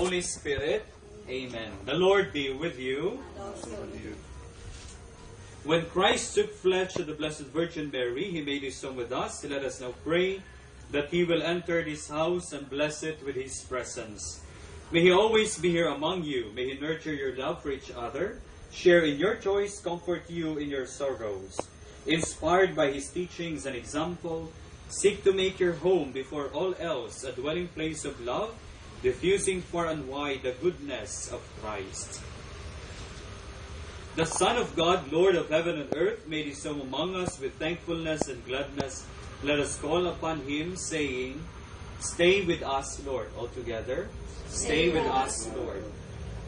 Holy Spirit, Amen. The Lord be with you. When Christ took flesh to the Blessed Virgin Mary, He made His home with us. Let us now pray that He will enter this house and bless it with His presence. May He always be here among you. May He nurture your love for each other, share in your joys, comfort you in your sorrows. Inspired by His teachings and example, seek to make your home before all else a dwelling place of love, diffusing far and wide the goodness of Christ. The Son of God, Lord of heaven and earth, made His home among us with thankfulness and gladness. Let us call upon Him, saying, Stay with us, Lord. All together, stay with us, Lord.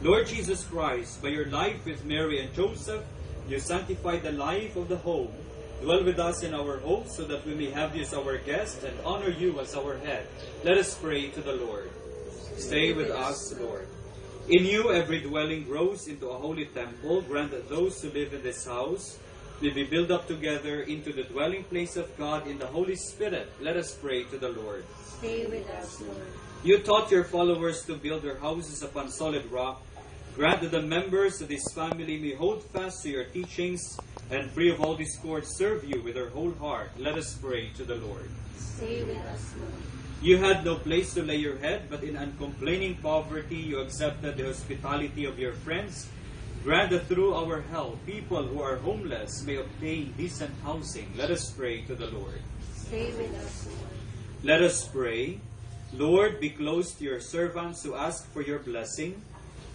Lord Jesus Christ, by your life with Mary and Joseph, you sanctified the life of the home. Dwell with us in our home so that we may have you as our guest and honor you as our head. Let us pray to the Lord. Stay with us, Lord. In you every dwelling grows into a holy temple. Grant that those who live in this house may be built up together into the dwelling place of God in the Holy Spirit. Let us pray to the Lord. Stay with us, Lord. You taught your followers to build their houses upon solid rock. Grant that the members of this family may hold fast to your teachings and free of all discord serve you with their whole heart. Let us pray to the Lord. Stay with us, Lord. You had no place to lay your head, but in uncomplaining poverty you accepted the hospitality of your friends. Grant that through our help, people who are homeless may obtain decent housing. Let us pray to the Lord. Stay with us, Lord. Let us pray. Lord, be close to your servants who ask for your blessing.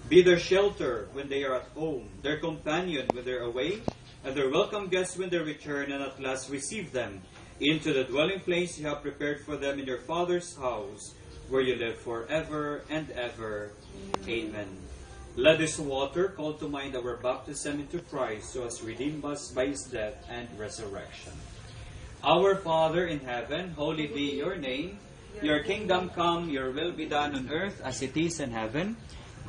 Be their shelter when they are at home, their companion when they are away, and their welcome guests when they return, and at last receive them into the dwelling place you have prepared for them in your Father's house, where you live forever and ever. Amen. Let this water call to mind our baptism into Christ, who has redeemed us by His death and resurrection. Our Father in heaven, holy be your name. Your kingdom come, your will be done on earth as it is in heaven.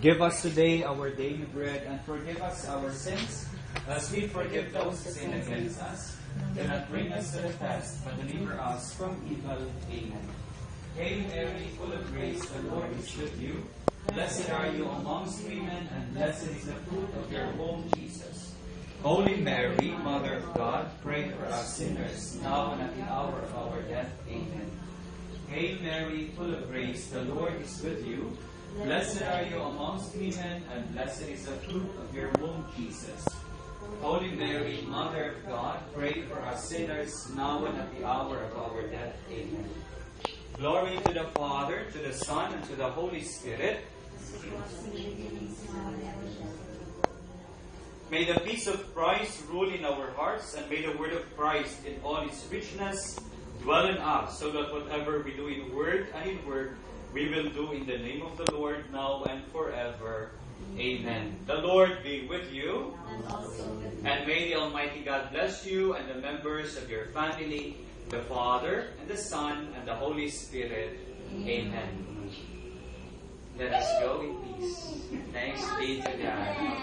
Give us today our daily bread, and forgive us our sins, as we forgive those who sin against us. Do not bring us to the test, but deliver us from evil. Amen. Hail Mary, full of grace, the Lord is with you. Blessed are you amongst women, and blessed is the fruit of your womb, Jesus. Holy Mary, Mother of God, pray for us sinners, now and at the hour of our death. Amen. Hail Mary, full of grace, the Lord is with you. Blessed are you amongst women, and blessed is the fruit of your womb, Jesus. Holy Mary, Mother of God, pray for us sinners, now and at the hour of our death. Amen. Glory to the Father, to the Son, and to the Holy Spirit. May the peace of Christ rule in our hearts, and may the word of Christ in all its richness dwell in us, so that whatever we do in word and in word, we will do in the name of the Lord, now and forever. Amen. The Lord be with you, and may the Almighty God bless you and the members of your family, the Father, and the Son, and the Holy Spirit. Amen. Let us go in peace. Thanks be to God.